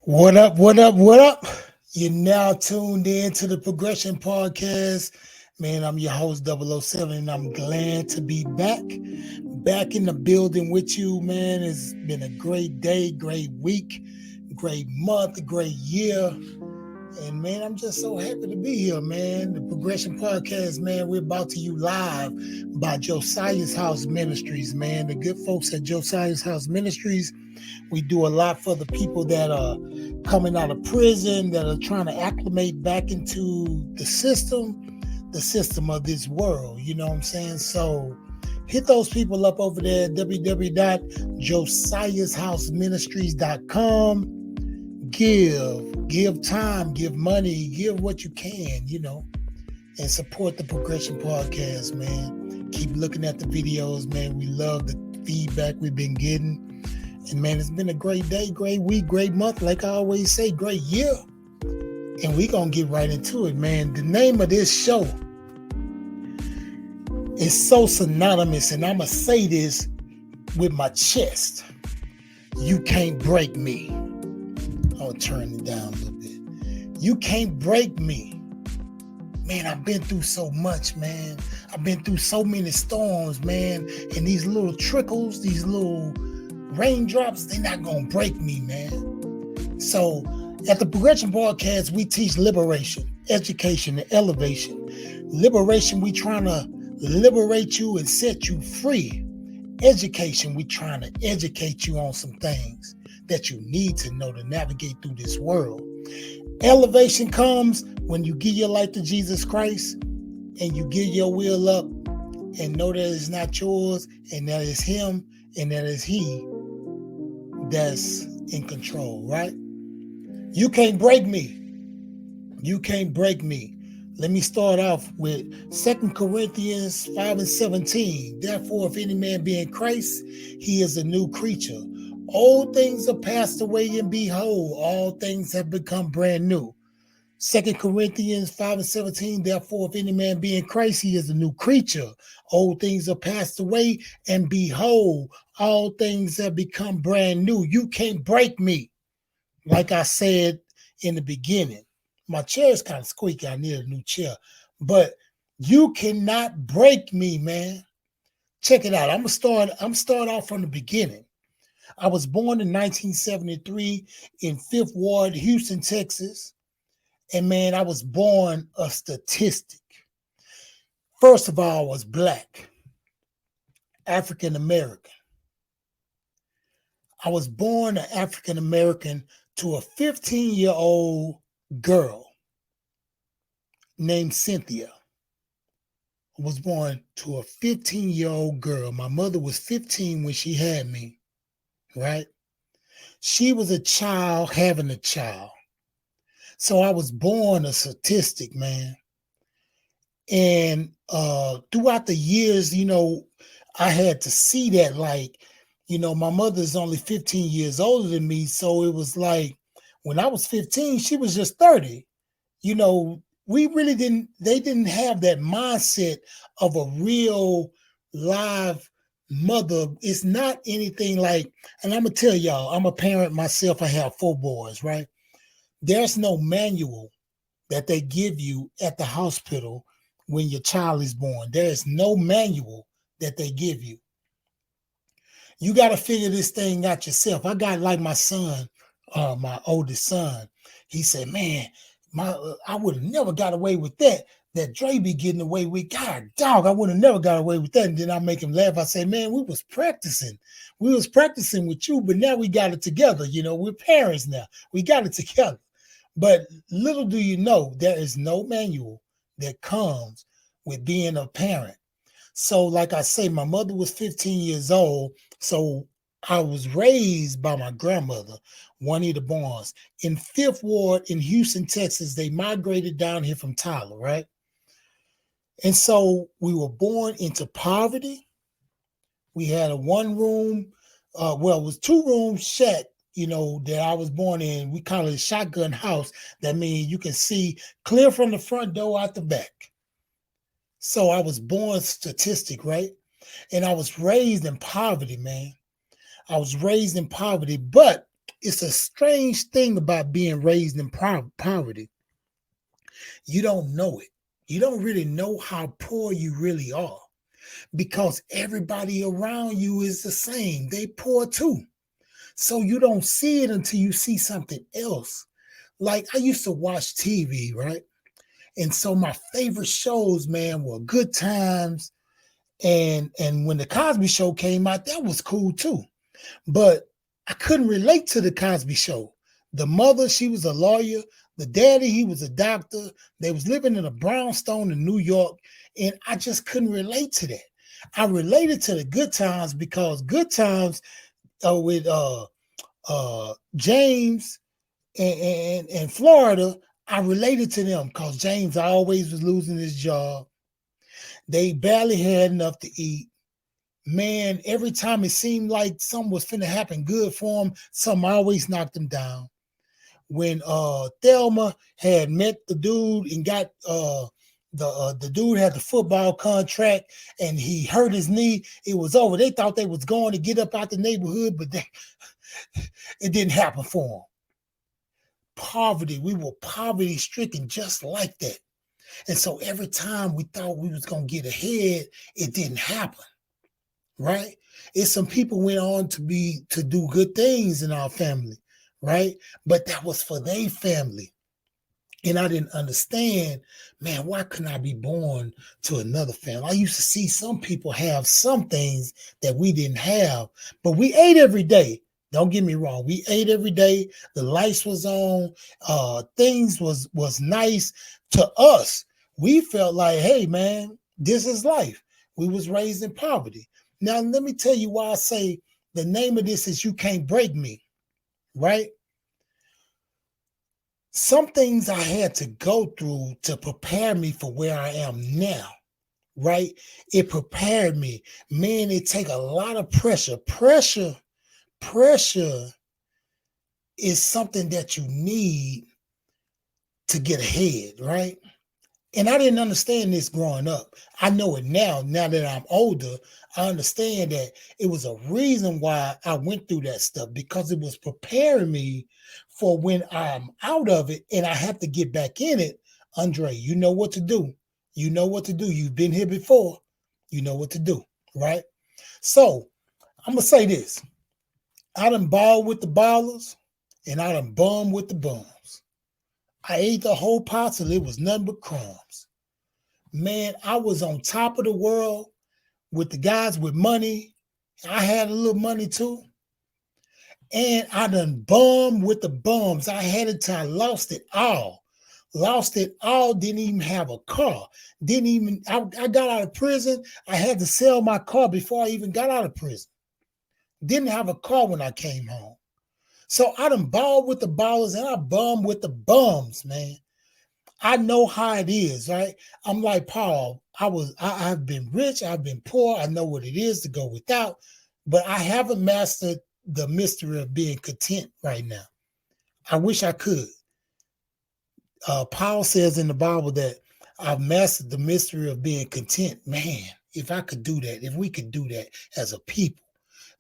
What up? What up? What up? You're now tuned in to the Progression Podcast. Man, I'm your host, 007, and I'm glad to be back in the building with you, man. It's been a great day, great week, great month, great year. And man, I'm just so happy to be here, man. The Progression Podcast, man, we're about to you live by Josiah's House Ministries, man. The good folks at Josiah's House Ministries, we do a lot for the people that are coming out of prison, that are trying to acclimate back into the system of this world. You know what I'm saying? So hit those people up over there at www.josiahshouseministries.com. Give time, give money, give what you can, and support the Progression Podcast, man. Keep looking at the videos, man. We love the feedback we've been getting. And man, it's been a great day, great week, great month. Like I always say, great year. And we gonna get right into it, man. The name of this show is so synonymous, and I'ma say this with my chest. You can't break me. I'll turn it down a little bit. You can't break me. Man, I've been through so much, man. I've been through so many storms, man. And these little trickles, these little raindrops, they're not gonna break me, man. So at the Progression Podcast, we teach liberation, education, and elevation. Liberation, we trying to liberate you and set you free. Education, we trying to educate you on some things that you need to know to navigate through this world. Elevation comes when you give your life to Jesus Christ and you give your will up and know that it's not yours and that it's Him and that it's He that's in control, right? You can't break me. You can't break me. Let me start off with 2 Corinthians 5:17. Therefore, if any man be in Christ, he is a new creature. Old things are passed away, and behold, all things have become brand new. 2 Corinthians 5:17. Therefore, if any man be in Christ, he is a new creature. Old things are passed away, and behold, all things have become brand new. You can't break me. Like I said in the beginning, my chair is kind of squeaky. I need a new chair. But you cannot break me, man. Check it out. I'm start off from the beginning. I was born in 1973 in Fifth Ward, Houston, Texas. And man, I was born a statistic. First of all, I was black, African American. I was born an African American to a 15-year-old girl named Cynthia. I was born to a 15-year-old girl. My mother was 15 when she had me, right? She was a child having a child. So I was born a statistic, man. And throughout the years, I had to see that, like, my mother's only 15 years older than me. So it was like when I was 15, she was just 30. We really they didn't have that mindset of a real live mother. It's not anything like, and I'm going to tell y'all, I'm a parent myself. I have 4 boys, right? There's no manual that they give you at the hospital when your child is born. There is no manual that they give you. You got to figure this thing out yourself. I got like my son, my oldest son. He said, man, I would have never got away with that. That Dre be getting away with. God, dog, I would have never got away with that. And then I make him laugh. I say, man, we was practicing. We was practicing with you, but now we got it together. We're parents now. We got it together. But little do you know, there is no manual that comes with being a parent. So like I say, my mother was 15 years old. So I was raised by my grandmother, Juanita Barnes, in Fifth Ward in Houston, Texas. They migrated down here from Tyler, right? And so we were born into poverty. We had a 1-room, it was 2-room shack, that I was born in. We call it a shotgun house. That means you can see clear from the front door out the back. So I was born statistic, right? And I was raised in poverty, man. I was raised in poverty, but it's a strange thing about being raised in poverty. You don't know it. You don't really know how poor you really are because everybody around you is the same. They poor too. So you don't see it until you see something else. Like I used to watch TV, right? And so my favorite shows, man, were Good Times. And when the Cosby Show came out, that was cool too. But I couldn't relate to the Cosby Show. The mother, she was a lawyer. The daddy, he was a doctor. They was living in a brownstone in New York, and I just couldn't relate to that. I related to the Good Times because Good Times with James and Florida, I related to them because James always was losing his job. They barely had enough to eat. Man, every time it seemed like something was finna happen good for him, something always knocked him down. When Thelma had met the dude and got the dude had the football contract and he hurt his knee, it was over. They thought they was going to get up out the neighborhood, but it didn't happen for them. Poverty, we were poverty stricken just like that. And so every time we thought we was going to get ahead, it didn't happen. Right? It's some people went on to do good things in our family, right? But that was for their family. And I didn't understand, man, why couldn't I be born to another family? I used to see some people have some things that we didn't have, but we ate every day. Don't get me wrong. We ate every day. The lights was on. Things was nice to us. We felt like, hey, man, this is life. We was raised in poverty. Now, let me tell you why I say the name of this is You Can't Break Me, right? Some things I had to go through to prepare me for where I am now, right? It prepared me. Man, it take a lot of pressure. Pressure is something that you need to get ahead, right? And I didn't understand this growing up. I know it now that I'm older. I understand that it was a reason why I went through that stuff because it was preparing me for when I'm out of it and I have to get back in it. Andre, you know what to do. You know what to do. You've been here before. You know what to do, right? So I'm going to say this. I done balled with the ballers and I done bummed with the bums. I ate the whole pot till it was nothing but crumbs. Man, I was on top of the world with the guys with money. I had a little money too. And I done bummed with the bums. I had it till I lost it all. Lost it all, didn't even have a car. I got out of prison. I had to sell my car before I even got out of prison. Didn't have a car when I came home. So I done balled with the ballers and I bummed with the bums, man. I know how it is, right? I'm like Paul. I've been rich, I've been poor. I know what it is to go without, but I haven't mastered the mystery of being content right now. I wish I could. Paul says in the Bible that I've mastered the mystery of being content. Man, if I could do that, if we could do that as a people,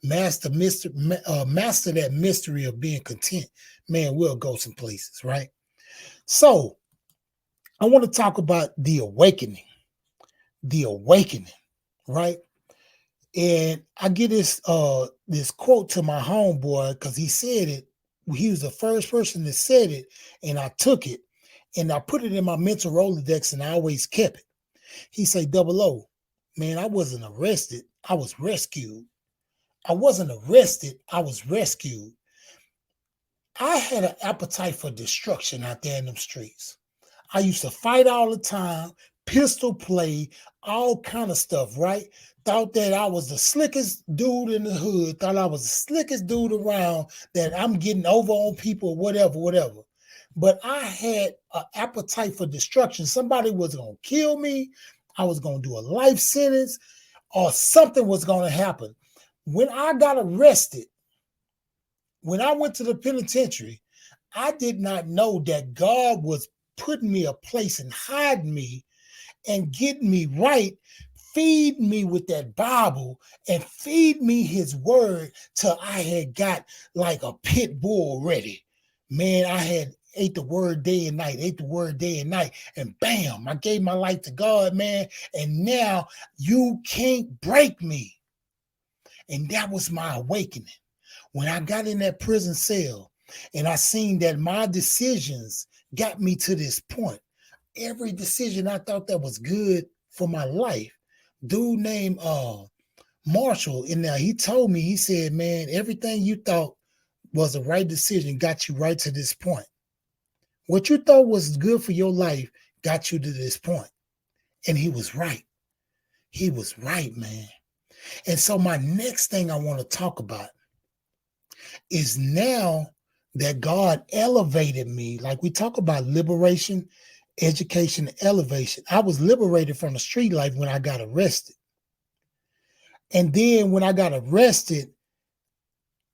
master that mystery of being content, man, we'll go some places, right? So I want to talk about the awakening, right? And I get this quote to my homeboy because he said it. He was the first person that said it, and I took it and I put it in my mental Rolodex, and I always kept it. He said, "Double O, man, I wasn't arrested. I was rescued. I wasn't arrested. I was rescued. I had an appetite for destruction out there in them streets. I used to fight all the time, pistol play, all kind of stuff, right? Thought that I was the slickest dude in the hood, thought I was the slickest dude around, that I'm getting over on people, whatever. But I had an appetite for destruction. Somebody was going to kill me. I was going to do a life sentence or something was going to happen. When I got arrested, when I went to the penitentiary, I did not know that God was putting me a place and hiding me and getting me right feed me with that Bible and feed me his word till I had got like a pit bull ready. Man, I had ate the word day and night, ate the word day and night, and bam, I gave my life to God, man. And now you can't break me. And that was my awakening. When I got in that prison cell and I seen that my decisions got me to this point, every decision I thought that was good for my life, dude named Marshall in there, he told me, he said, man, everything you thought was the right decision got you right to this point. What you thought was good for your life got you to this point. And he was right. He was right, man. And so my next thing I want to talk about is now that God elevated me, like we talk about liberation, education, elevation. I was liberated from the street life when I got arrested. And then when I got arrested,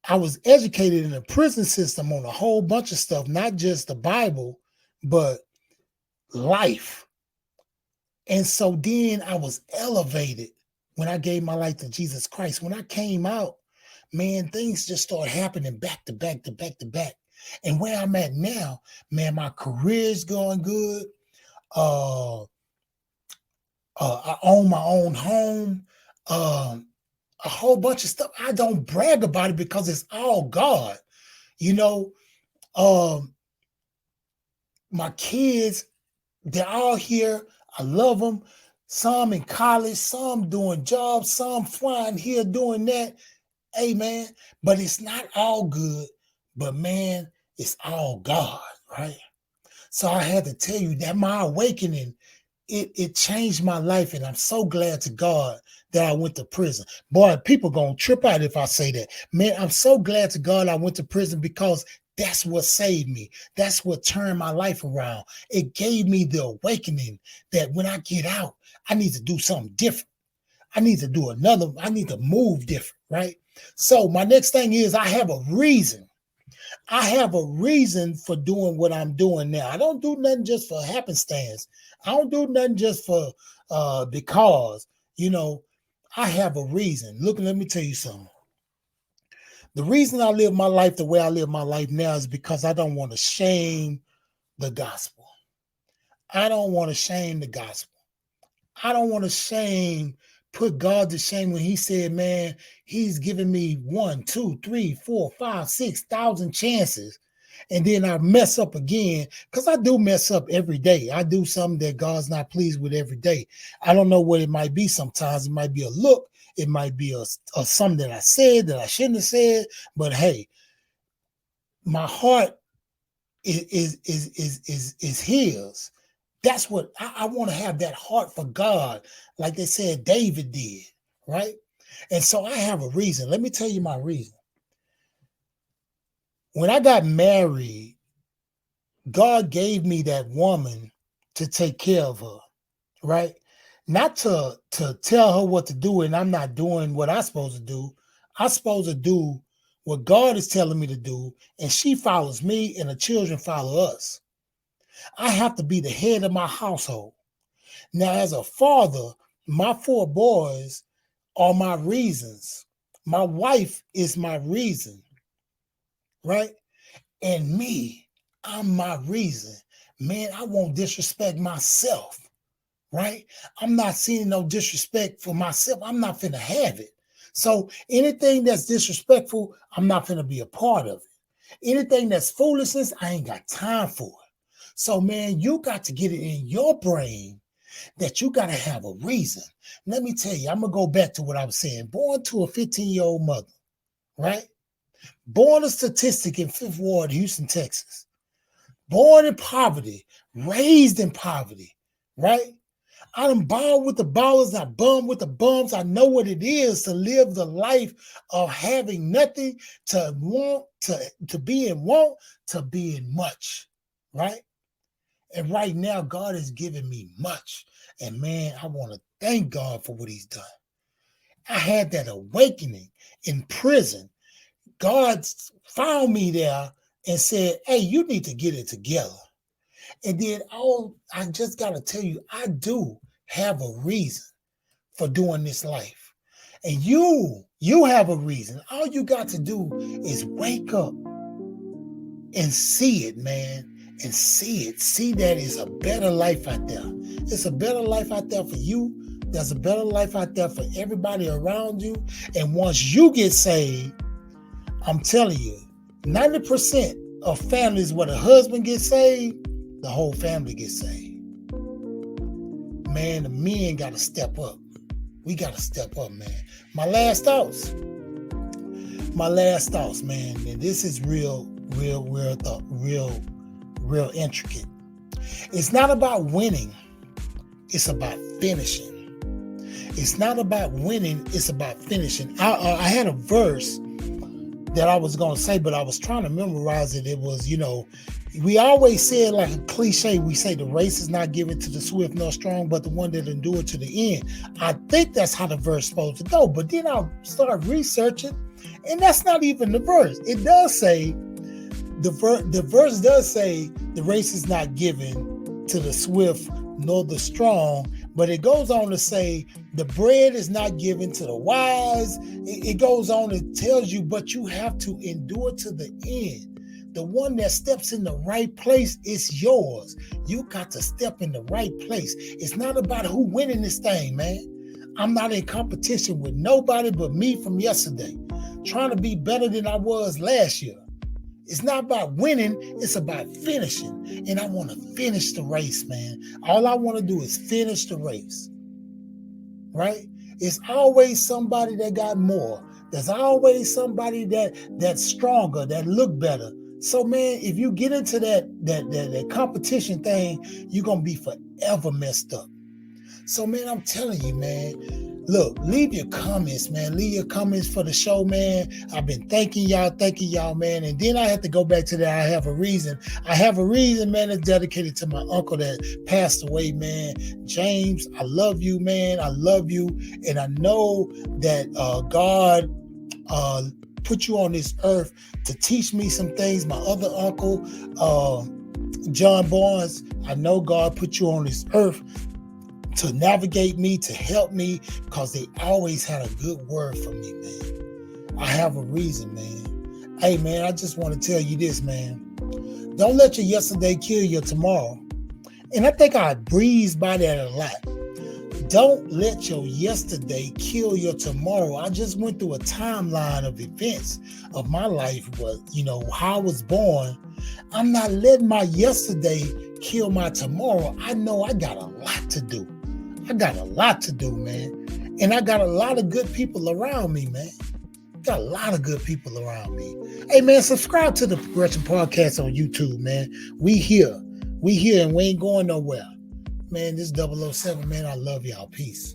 I was educated in the prison system on a whole bunch of stuff, not just the Bible, but life. And so then I was elevated when I gave my life to Jesus Christ. When I came out, man, things just started happening back to back to back to back. And where I'm at now, man, my career's going good. I own my own home. A whole bunch of stuff. I don't brag about it because it's all God. You know, my kids, they're all here. I love them. Some in college, some doing jobs, some flying here, doing that. Hey, man, but it's not all good. But, man, it's all God, right? So I had to tell you that my awakening, it changed my life, and I'm so glad to God that I went to prison. Boy, people gonna trip out if I say that. Man, I'm so glad to God I went to prison because that's what saved me. That's what turned my life around. It gave me the awakening that when I get out, I need to do something different. I need to move different, right? So my next thing is I have a reason. I have a reason for doing what I'm doing now. I don't do nothing just for happenstance. I don't do nothing just for because, I have a reason. Look, let me tell you something. The reason I live my life the way I live my life now is because I don't want to shame the gospel. I don't want to shame the gospel. I don't want to put God to shame when he said, man, he's given me 1, 2, 3, 4, 5, 6,000 chances. And then I mess up again, because I do mess up every day. I do something that God's not pleased with every day. I don't know what it might be sometimes. It might be a look. It might be a something that I said that I shouldn't have said. But hey, my heart is his. That's what I want to have, that heart for God, like they said David did, right? And so I have a reason. Let me tell you my reason. When I got married, God gave me that woman to take care of her, right? Not to tell her what to do, and I'm not doing what I'm supposed to do. I'm supposed to do what God is telling me to do, and she follows me, and the children follow us. I have to be the head of my household. Now, as a father, my 4 boys are my reasons. My wife is my reason, right? And me, I'm my reason. Man, I won't disrespect myself, right? I'm not seeing no disrespect for myself. I'm not finna have it. So anything that's disrespectful, I'm not finna be a part of it. Anything that's foolishness, I ain't got time for it. So, man, you got to get it in your brain that you got to have a reason. Let me tell you, I'm going to go back to what I was saying. Born to a 15-year-old mother, right? Born a statistic in Fifth Ward, Houston, Texas. Born in poverty, raised in poverty, right? I done balled with the ballers, I bum with the bums. I know what it is to live the life of having nothing, to want, to be in want, to be in much, right? And right now, God has given me much. And man, I want to thank God for what he's done. I had that awakening in prison. God found me there and said, hey, you need to get it together. And then I just got to tell you, I do have a reason for doing this life. And you have a reason. All you got to do is wake up and see it, man. And see it. See that it's a better life out there. It's a better life out there for you. There's a better life out there for everybody around you. And once you get saved, I'm telling you, 90% of families where the husband gets saved, the whole family gets saved. Man, the men got to step up. We got to step up, man. My last thoughts, man. And this is real intricate. It's not about winning. It's about finishing. It's not about winning. It's about finishing. I had a verse that I was going to say, but I was trying to memorize it. It was, we always said like a cliche. We say the race is not given to the swift nor strong, but the one that endure to the end. I think that's how the verse is supposed to go. But then I started researching, and that's not even the verse. It does say, the verse does say the race is not given to the swift nor the strong, but it goes on to say the bread is not given to the wise. It goes on and tells you, but you have to endure to the end. The one that steps in the right place is yours. You got to step in the right place. It's not about who winning this thing, man. I'm not in competition with nobody but me from yesterday, trying to be better than I was last year. It's not about winning, it's about finishing. And I want to finish the race, man. All I want to do is finish the race. Right? It's always somebody that got more. There's always somebody that's stronger, that look better. So, man, if you get into that competition thing, you're going to be forever messed up. So, man, I'm telling you, man, look, leave your comments, man. Leave your comments for the show, man. I've been thanking y'all, man. And then I have to go back to that. I have a reason, man, that's dedicated to my uncle that passed away, man. James, I love you, man. I love you. And I know that God put you on this earth to teach me some things. My other uncle, John Barnes, I know God put you on this earth to navigate me, to help me, because they always had a good word for me, man. I have a reason, man. Hey, man, I just want to tell you this, man. Don't let your yesterday kill your tomorrow. And I think I breezed by that a lot. Don't let your yesterday kill your tomorrow. I just went through a timeline of events of my life, but how I was born. I'm not letting my yesterday kill my tomorrow. I know I got a lot to do. Man. And I got a lot of good people around me, man. Got a lot of good people around me. Hey, man, subscribe to the Progression Podcast on YouTube, man. We here and we ain't going nowhere. Man, this 007, man, I love y'all. Peace.